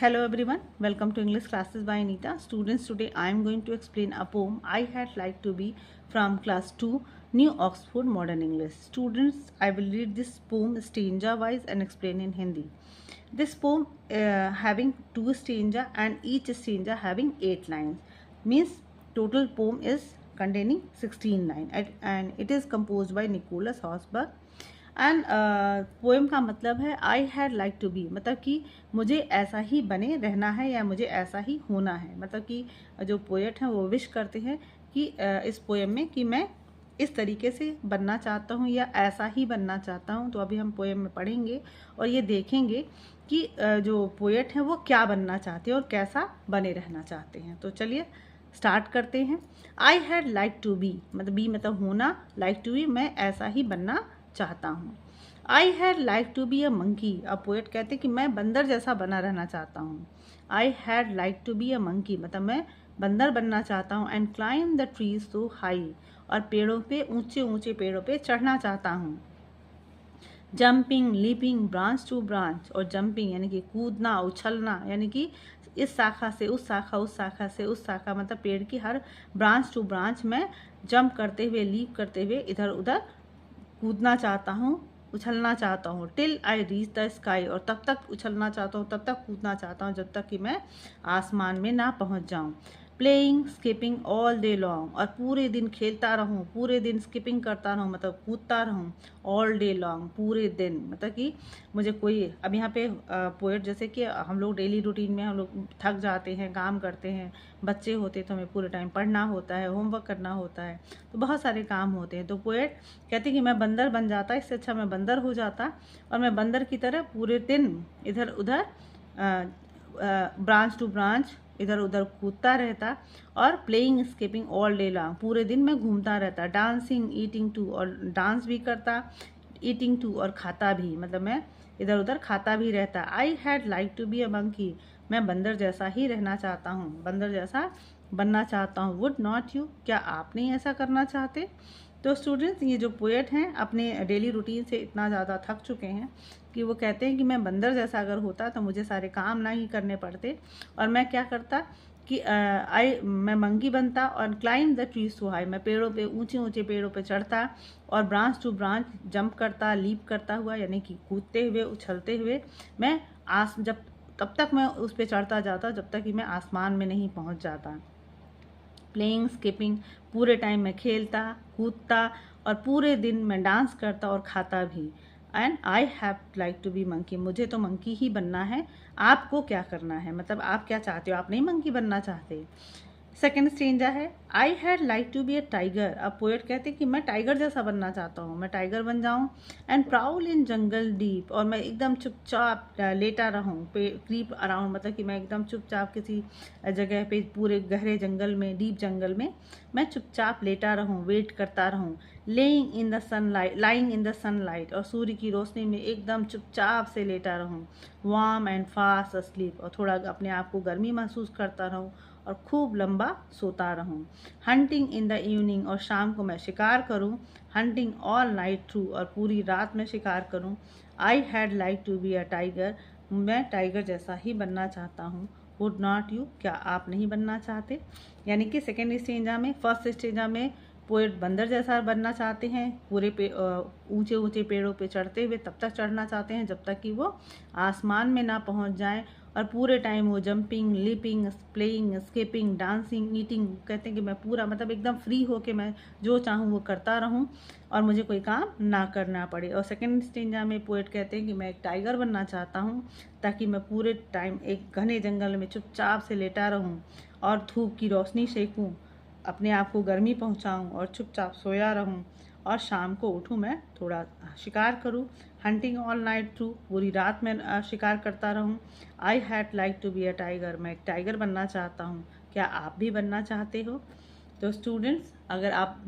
Hello everyone, welcome to English classes by Anita. Students, today I am going to explain a poem I had liked to be from class 2 New Oxford Modern English. Students, I will read this poem stanza wise and explain in Hindi. This poem having 2 stanza and each stanza having 8 lines means total poem is containing 16 lines and it is composed by Nicholas Housberg. And poem का मतलब है I had like to be, मतलब कि मुझे ऐसा ही बने रहना है या मुझे ऐसा ही होना है। मतलब कि जो पोएट हैं वो विश करते हैं कि इस पोएम में कि मैं इस तरीके से बनना चाहता हूँ या ऐसा ही बनना चाहता हूँ। तो अभी हम पोएम में पढ़ेंगे और ये देखेंगे कि जो पोएट हैं वो क्या बनना चाहते हैं और कैसा बने रहना चाहते हैं। तो चलिए स्टार्ट करते हैं। I had like to be, मतलब बी मतलब होना, लाइक टू बी मैं ऐसा ही बनना चाहता हूँ। I had like to be a monkey, अब पोएट कहते हैं कि मैं बंदर जैसा बना रहना चाहता हूँ। I had like to be a monkey, मतलब मैं बंदर बनना चाहता हूँ। And climb the trees so high, और पेड़ों पे ऊंचे ऊंचे पेड़ों पे चढ़ना चाहता हूँ। Jumping leaping branch to branch, और जंपिंग यानी कि कूदना उछलना, यानी कि इस शाखा से उस शाखा, उस शाखा से उस शाखा, मतलब पेड़ की हर ब्रांच टू ब्रांच में जंप करते हुए, लीप करते हुए इधर उधर कूदना चाहता हूँ, उछलना चाहता हूँ। Till I reach the sky, और तब तक उछलना चाहता हूँ, तब तक कूदना चाहता हूँ जब तक कि मैं आसमान में ना पहुँच जाऊँ। Playing skipping all day long, और पूरे दिन खेलता रहूँ, पूरे दिन स्किपिंग करता रहूँ, मतलब कूदता रहूँ। ऑल डे लॉन्ग, पूरे दिन, मतलब कि मुझे कोई, अब यहाँ पे पोएट जैसे कि हम लोग डेली रूटीन में हम लोग थक जाते हैं, काम करते हैं, बच्चे होते तो हमें पूरे टाइम पढ़ना होता है, होमवर्क करना होता है, तो बहुत सारे काम होते हैं। तो पोएट कहते हैं कि मैं बंदर बन जाता, इससे अच्छा मैं बंदर हो जाता और मैं बंदर की तरह पूरे दिन इधर उधर ब्रांच टू ब्रांच इधर उधर कूदता रहता, और playing skipping all day long, पूरे दिन मैं घूमता रहता। डांसिंग ईटिंग टू, और डांस भी करता, ईटिंग टू और खाता भी, मतलब मैं इधर उधर खाता भी रहता। I had like to be a monkey, मैं बंदर जैसा ही रहना चाहता हूँ, बंदर जैसा बनना चाहता हूँ। वुड नॉट यू, क्या आप नहीं ऐसा करना चाहते? तो स्टूडेंट्स, ये जो पोएट हैं अपने डेली रूटीन से इतना ज़्यादा थक चुके हैं कि वो कहते हैं कि मैं बंदर जैसा अगर होता तो मुझे सारे काम ना ही करने पड़ते, और मैं क्या करता कि मैं मंकी बनता और climb the trees so high, मैं पेड़ों पे ऊंचे ऊंचे पेड़ों पे चढ़ता और ब्रांच टू ब्रांच जंप करता, लीप करता हुआ, यानी कि कूदते हुए उछलते हुए मैं जब तब तक मैं उस पर चढ़ता जाता जब तक कि मैं आसमान में नहीं पहुंच जाता। प्लेइंग स्किपिंग, पूरे टाइम मैं खेलता कूदता और पूरे दिन मैं डांस करता और खाता भी। And I have like to be monkey, मुझे तो मंकी ही बनना है। आपको क्या करना है, मतलब आप क्या चाहते हो? आप नहीं मंकी बनना चाहते? सेकेंड स्टेंजा है I had like to be a tiger, अब पोएट कहते हैं कि मैं टाइगर जैसा बनना चाहता हूँ, मैं टाइगर बन जाऊँ। And prowl in jungle deep, और मैं एकदम चुपचाप लेटा रहूँ, क्रीप अराउंड, मतलब कि मैं एकदम चुपचाप किसी जगह पे पूरे गहरे जंगल में, डीप जंगल में मैं चुपचाप लेटा रहूँ, वेट करता रहूँ। Laying in the sunlight, lying in the sunlight, और सूर्य की रोशनी में एकदम चुपचाप से लेटा रहूँ। वार्म एंड फास्ट अस्लीप, और थोड़ा अपने आप को गर्मी महसूस करता रहूँ और खूब लंबा सोता रहूं। हंटिंग इन द इवनिंग, और शाम को मैं शिकार करूं। हंटिंग ऑल नाइट थ्रू, और पूरी रात में शिकार करूं। I had like to be a tiger, मैं टाइगर जैसा ही बनना चाहता हूँ। वुड नॉट यू, क्या आप नहीं बनना चाहते? यानी कि सेकेंड स्टेंजा में, फर्स्ट स्टेंजा में पोएट बंदर जैसा बनना चाहते हैं, पूरे पे ऊंचे ऊंचे पेड़ों पे चढ़ते हुए तब तक चढ़ना चाहते हैं जब तक कि वो आसमान में ना पहुंच जाएं, और पूरे टाइम वो jumping leaping playing skipping dancing eating, कहते हैं कि मैं पूरा, मतलब एकदम फ्री होके मैं जो चाहूँ वो करता रहूँ और मुझे कोई काम ना करना पड़े। और सेकेंड स्टेंजा में पोएट कहते हैं कि मैं एक टाइगर बनना चाहता हूँ ताकि मैं पूरे टाइम एक घने जंगल में चुपचाप से लेटा रहूँ और धूप की रोशनी सेकूँ, अपने आप को गर्मी पहुँचाऊँ और चुपचाप सोया रहूँ, और शाम को उठूँ मैं थोड़ा शिकार करूँ। हंटिंग ऑल नाइट थ्रू, पूरी रात में शिकार करता रहूँ। I had like to be a tiger, मैं एक टाइगर बनना चाहता हूँ। क्या आप भी बनना चाहते हो? तो स्टूडेंट्स, अगर आप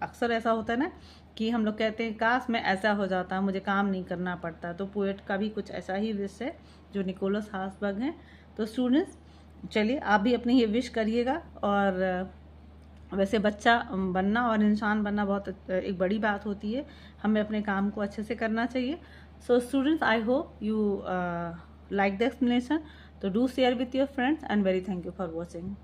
अक्सर ऐसा होता है ना कि हम लोग कहते हैं काश मैं ऐसा हो जाता, मुझे काम नहीं करना पड़ता, तो पोएट का भी कुछ ऐसा ही विश है जो निकोलस हाउसबर्ग हैं। तो स्टूडेंट्स, चलिए आप भी अपनी ये विश करिएगा। और वैसे बच्चा बनना और इंसान बनना बहुत एक बड़ी बात होती है, हमें अपने काम को अच्छे से करना चाहिए। So students, I hope you like the explanation, so do share with your friends, and very thank you for watching.